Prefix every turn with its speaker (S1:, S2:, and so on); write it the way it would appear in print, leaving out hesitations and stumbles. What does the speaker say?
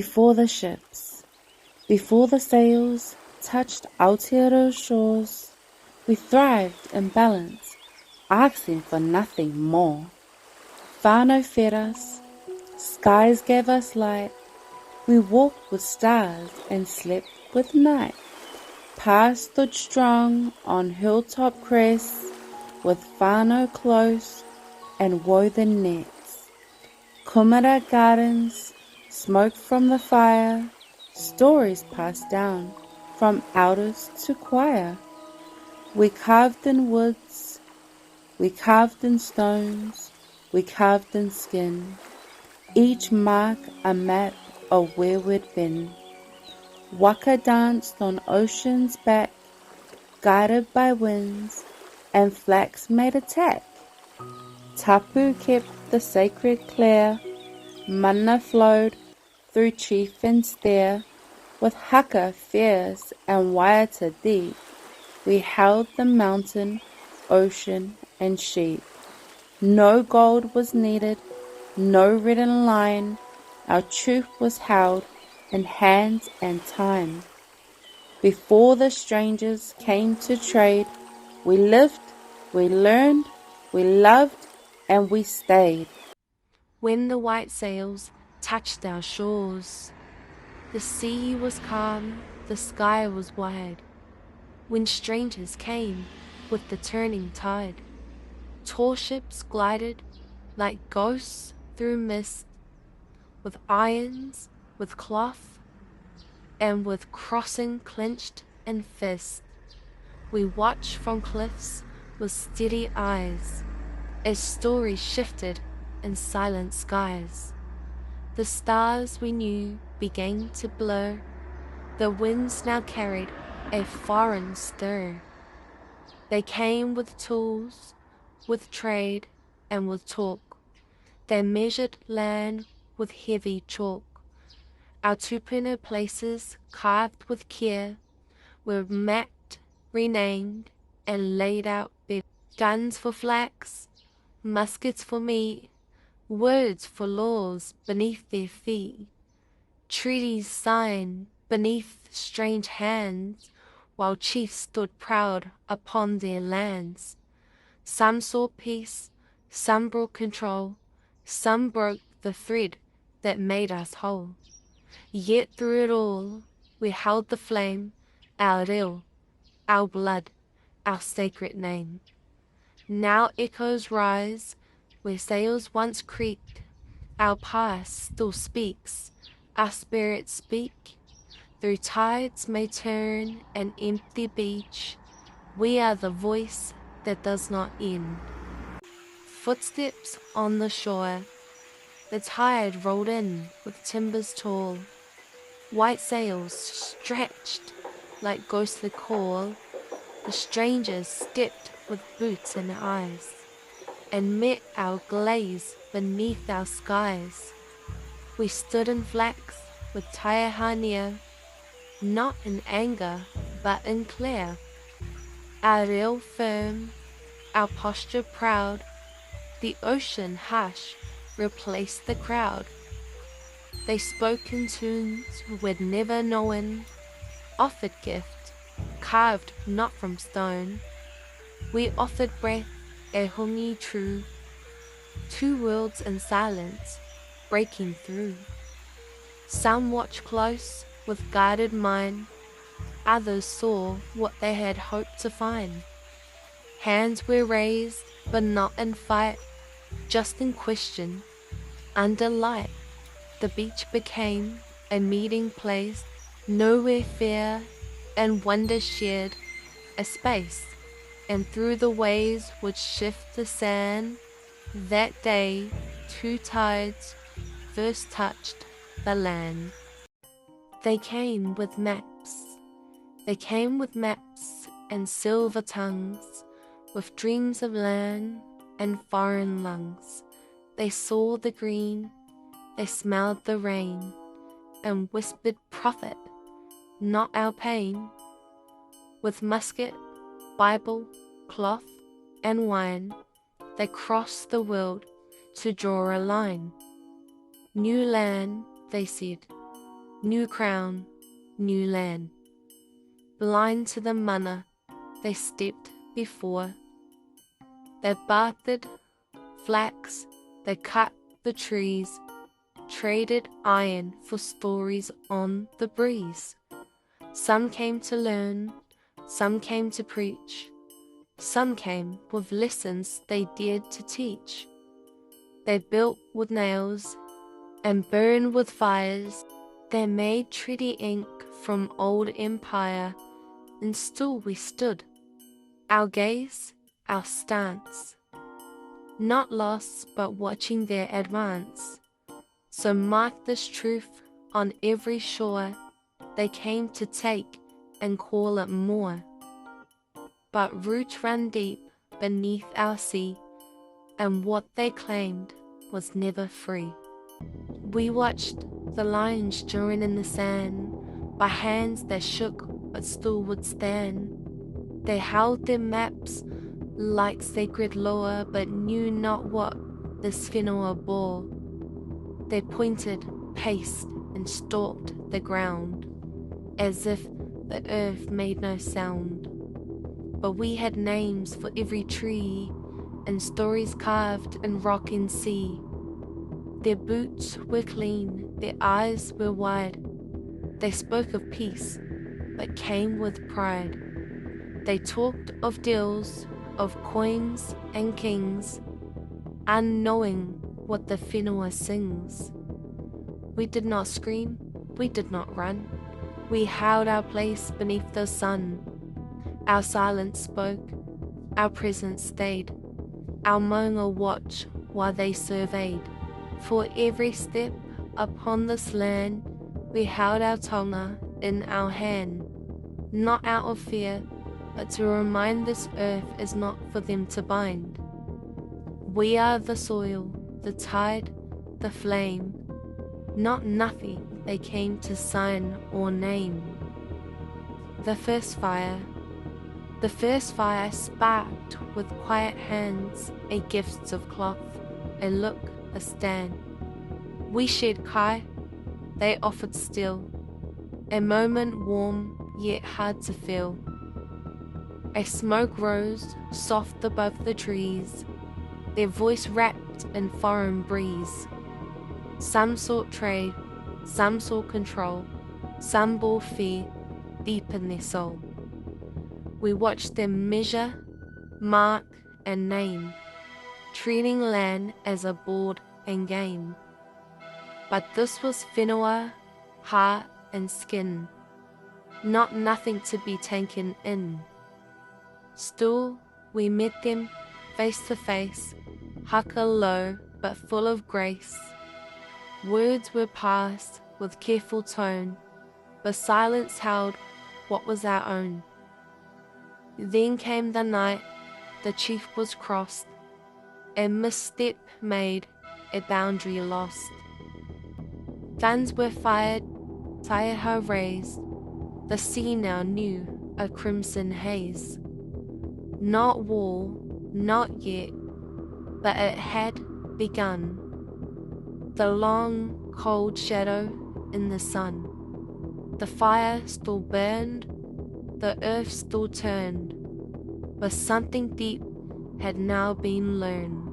S1: Before the ships, before the sails touched Aotearoa shores, we thrived in balance, asking for nothing more. Whānau fed us, skies gave us light, we walked with stars and slept with night. Pa stood strong on hilltop crests, with whānau close and woven nets. Kumara gardens, smoke from the fire, stories passed down from elders to choir. We carved in woods, we carved in stones, we carved in skin, each mark a map of where we'd been. Waka danced on ocean's back, guided by winds, and flax made attack. Tapu kept the sacred clear, mana flowed through chieftains there, with haka fierce and waiata deep. We held the mountain, ocean, and sheep. No gold was needed, no written line, our truth was held in hands and time. Before the strangers came to trade, we lived, we learned, we loved, and we stayed.
S2: When the white sails touched our shores, the sea was calm, the sky was wide. When strangers came with the turning tide, tall ships glided like ghosts through mist, with irons, with cloth, and with crossing clenched in fist. We watched from cliffs with steady eyes, as stories shifted in silent skies. The stars we knew began to blur, the winds now carried a foreign stir. They came with tools, with trade, and with talk. They measured land with heavy chalk. Our tupuna places, carved with care, were mapped, renamed, and laid out bare. Guns for flax, muskets for meat, words for laws beneath their feet. Treaties signed beneath strange hands, while chiefs stood proud upon their lands. Some sought peace, some brought control, some broke the thread that made us whole. Yet through it all, we held the flame, our reo, our blood, our sacred name. Now echoes rise where sails once creaked, our past still speaks, our spirits speak. Through tides may turn an empty beach, we are the voice that does not end. Footsteps on the shore, the tide rolled in with timbers tall. White sails stretched like ghostly call. The strangers stepped with boots and eyes, and met our glaze beneath our skies. We stood in flax with taihania, not in anger but in clear. Our reel firm, our posture proud, the ocean hush replaced the crowd. They spoke in tunes we'd never known, offered gift, carved not from stone. We offered breath, a hungi true, two worlds in silence, breaking through. Some watched close with guarded mind, others saw what they had hoped to find. Hands were raised, but not in fight, just in question, under light. The beach became a meeting place, nowhere fear and wonder shared, a space, and through the waves would shift the sand. That day, two tides first touched the land. They came with maps, and silver tongues, with dreams of land and foreign lungs. They saw the green, they smelled the rain, and whispered profit, not our pain. With musket, Bible, cloth, and wine, they crossed the world to draw a line. New land, they said, new crown, new land. Blind to the mana they stepped before. They bartered flax, they cut the trees, traded iron for stories on the breeze. Some came to learn, some came to preach, some came with lessons they dared to teach. They built with nails and burned with fires. They made treaty ink from old empire, and still we stood, our gaze, our stance, not lost but watching their advance. So mark this truth on every shore, they came to take and call it more. But roots ran deep beneath our sea, and what they claimed was never free. We watched the lions join in the sand, by hands that shook but still would stand. They held their maps like sacred lore, but knew not what this whenua bore. They pointed, paced, and stalked the ground, as if the earth made no sound. But we had names for every tree, and stories carved in rock and sea. Their boots were clean, their eyes were wide. They spoke of peace, but came with pride. They talked of deals, of coins and kings, unknowing what the whenua sings. We did not scream, we did not run. We held our place beneath the sun. Our silence spoke, our presence stayed. Our maunga watched while they surveyed. For every step upon this land, we held our tonga in our hand, not out of fear, but to remind this earth is not for them to bind. We are the soil, the tide, the flame, not nothing they came to sign or name. The first fire sparked with quiet hands, a gift of cloth, a look, a stand. We shared kai, they offered still, a moment warm yet hard to feel. A smoke rose soft above the trees, their voice wrapped in foreign breeze. Some sought trade, some sought control, some bore fear deep in their soul. We watched them measure, mark, and name, treating land as a board and game. But this was whenua, heart and skin, not nothing to be taken in. Still we met them face to face, haka low but full of grace. Words were passed with careful tone, but silence held what was our own. Then came the night, the chief was crossed, a misstep made, a boundary lost. Guns were fired, taiaha raised, the sea now knew a crimson haze. Not war, not yet, but it had begun. The long, cold shadow in the sun. The fire still burned, the earth still turned, but something deep had now been learned.